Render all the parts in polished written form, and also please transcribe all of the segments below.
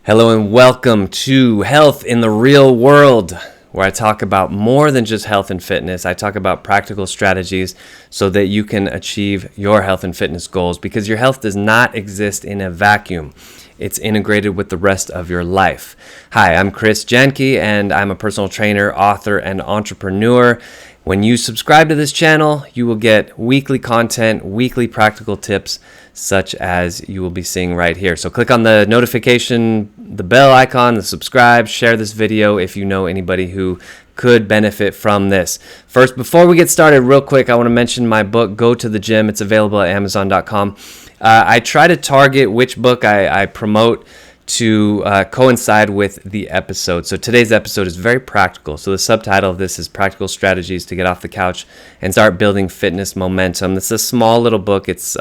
Hello and welcome to Health in the Real World, where I talk about more than just health and fitness. I talk about practical strategies so that you can achieve your health and fitness goals, because your health does not exist in a vacuum. It's integrated with the rest of your life. Hi, I'm Chris Jenke, and I'm a personal trainer, author, and entrepreneur. When you subscribe to this channel, you will get weekly content, weekly practical tips, such as you will be seeing right here. So click on the notification, the bell icon, the subscribe, share this video if you know anybody who could benefit from this. First, before we get started, real quick, I want to mention my book, Go to the Gym. It's available at Amazon.com. I try to target which book I promote to coincide with the episode. So today's episode is very practical. So the subtitle of this is Practical Strategies to Get Off the Couch and Start Building Fitness Momentum. This is a small little book. It's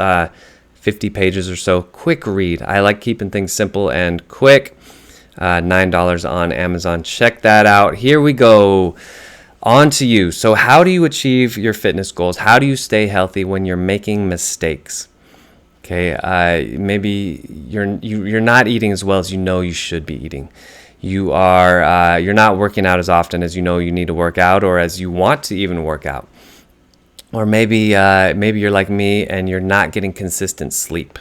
50 pages or so. Quick read. I like keeping things simple and quick. $9 on Amazon. Check that out. Here we go. On to you. So how do you achieve your fitness goals? How do you stay healthy when you're making mistakes? Okay, maybe you're not eating as well as you know you should be eating. You're not working out as often as you know you need to work out, or as you want to even work out. Or maybe you're like me and you're not getting consistent sleep.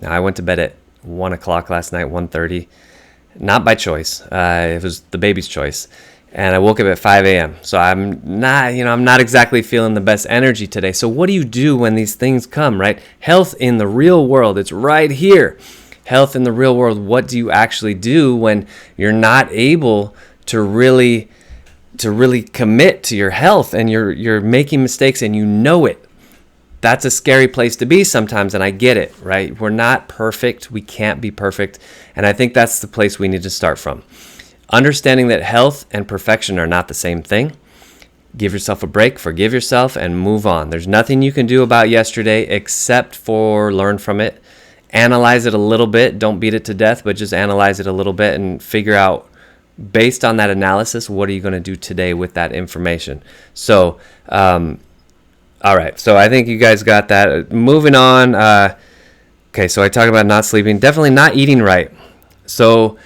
Now, I went to bed at 1 o'clock last night, 1:30, not by choice. It was the baby's choice. And I woke up at 5 a.m. So I'm not exactly feeling the best energy today. So what do you do when these things come, right? Health in the real world, it's right here. Health in the real world, what do you actually do when you're not able to really commit to your health and you're making mistakes and you know it? That's a scary place to be sometimes, and I get it, right? We're not perfect. We can't be perfect. And I think that's the place we need to start from. Understanding that health and perfection are not the same thing. Give yourself a break, forgive yourself, and move on. There's nothing you can do about yesterday except for learn from it. Analyze it a little bit. Don't beat it to death, but just analyze it a little bit and figure out, based on that analysis, what are you going to do today with that information? So, all right. So I think you guys got that. Moving on. Okay, so I talked about not sleeping. Definitely not eating right. So,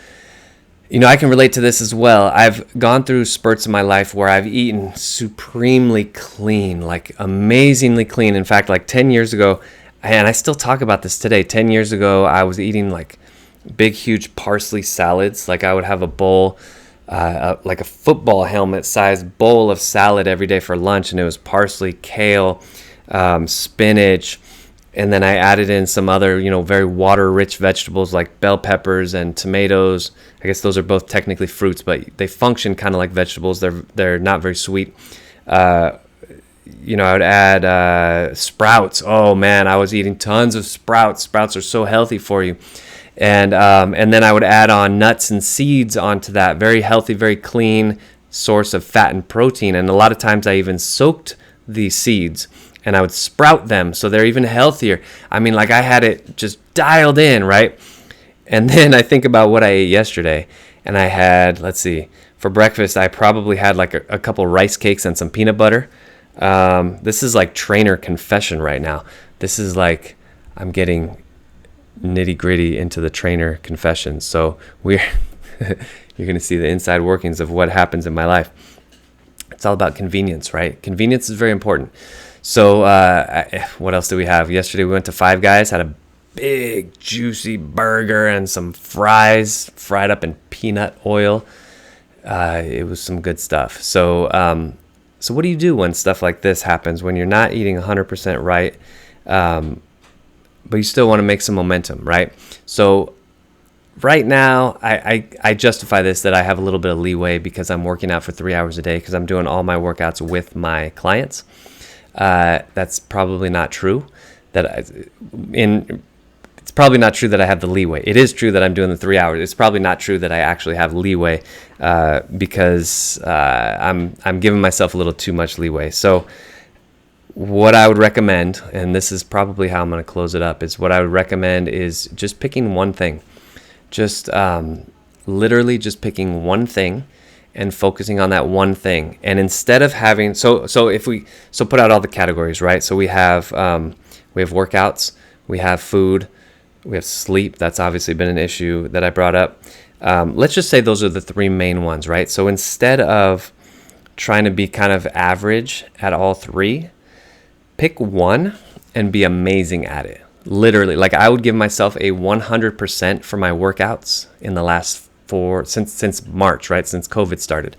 I can relate to this as well. I've gone through spurts in my life where I've eaten supremely clean, like amazingly clean. In fact, like 10 years ago, and I still talk about this today, 10 years ago, I was eating like big, huge parsley salads. Like I would have a bowl, like a football helmet sized bowl of salad every day for lunch. And it was parsley, kale, spinach. And then I added in some other, very water-rich vegetables like bell peppers and tomatoes. I guess those are both technically fruits, but they function kind of like vegetables. They're not very sweet. I would add sprouts. Oh man, I was eating tons of sprouts. Sprouts are so healthy for you. And then I would add on nuts and seeds onto that. Very healthy, very clean source of fat and protein. And a lot of times I even soaked the seeds and I would sprout them so they're even healthier. I mean, like I had it just dialed in, right? And then I think about what I ate yesterday, and I had, for breakfast, I probably had like a couple rice cakes and some peanut butter. This is like trainer confession right now. This is like I'm getting nitty gritty into the trainer confession. So you're going to see the inside workings of what happens in my life. It's all about convenience, right? Convenience is very important. So what else do we have? Yesterday we went to Five Guys, had a big juicy burger and some fries fried up in peanut oil. It was some good stuff. So what do you do when stuff like this happens, when you're not eating 100% right, but you still want to make some momentum, right? So right now, I justify this that I have a little bit of leeway because I'm working out for 3 hours a day because I'm doing all my workouts with my clients. That's probably not true. It's probably not true that I have the leeway. It is true that I'm doing the 3 hours. It's probably not true that I actually have leeway because I'm giving myself a little too much leeway. So what I would recommend, and this is probably how I'm going to close it up, is what I would recommend is just picking one thing. Just literally just picking one thing and focusing on that one thing. And instead of having, so put out all the categories, right? So we have workouts, we have food, we have sleep. That's obviously been an issue that I brought up. Let's just say those are the three main ones, right? So instead of trying to be kind of average at all three, pick one and be amazing at it. Literally, like I would give myself a 100% for my workouts in the last since March, right? Since COVID started.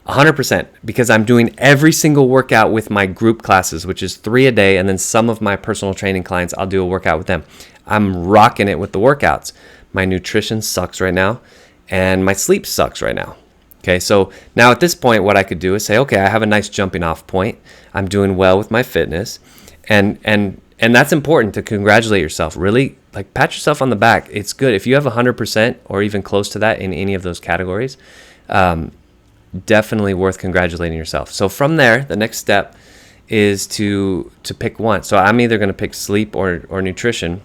100%, because I'm doing every single workout with my group classes, which is 3 a day. And then some of my personal training clients, I'll do a workout with them. I'm rocking it with the workouts. My nutrition sucks right now and my sleep sucks right now. Okay, so now at this point, what I could do is say, okay, I have a nice jumping off point. I'm doing well with my fitness. And that's important to congratulate yourself. Really, like, pat yourself on the back. It's good. If you have 100% or even close to that in any of those categories, definitely worth congratulating yourself. So from there, the next step is to pick one. So I'm either going to pick sleep or nutrition.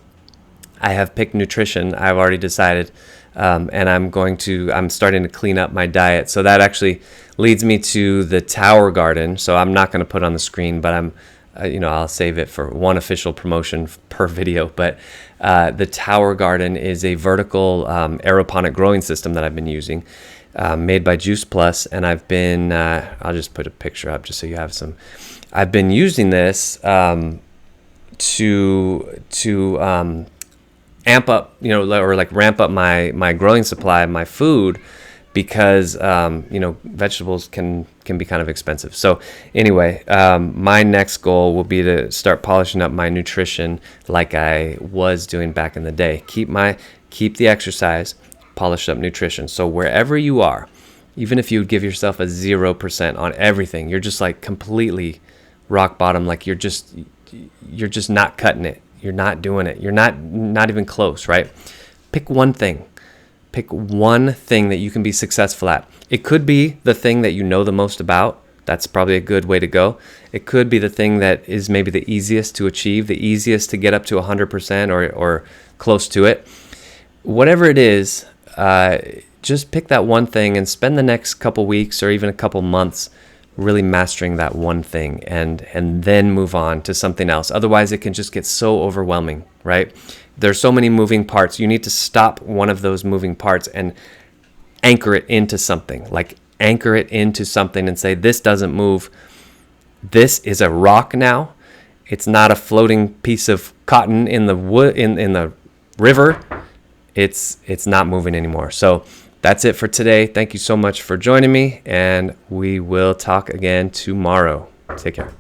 I have picked nutrition. I've already decided. And I'm starting to clean up my diet. So that actually leads me to the Tower Garden. So I'm not going to put it on the screen, but I'll save it for one official promotion per video. But the Tower Garden is a vertical aeroponic growing system that I've been using, made by Juice Plus. And I've been, I'll just put a picture up just so you have some. I've been using this to amp up, or like ramp up my growing supply of my food, because vegetables can be kind of expensive. So anyway, my next goal will be to start polishing up my nutrition like I was doing back in the day. Keep the exercise, polish up nutrition. So wherever you are, even if you would give yourself a 0% on everything, you're just like completely rock bottom, like you're just not cutting it. You're not doing it. You're not even close, right? Pick one thing. Pick one thing that you can be successful at. It could be the thing that you know the most about. That's probably a good way to go. It could be the thing that is maybe the easiest to achieve, the easiest to get up to 100% or close to it. Whatever it is, just pick that one thing and spend the next couple weeks or even a couple months really mastering that one thing, and then move on to something else. Otherwise, it can just get so overwhelming, right? There's so many moving parts. You need to stop one of those moving parts and anchor it into something. Like, anchor it into something and say, this doesn't move. This is a rock now. It's not a floating piece of cotton in the wood in the river. It's not moving anymore. So that's it for today. Thank you so much for joining me, and we will talk again tomorrow. Take care.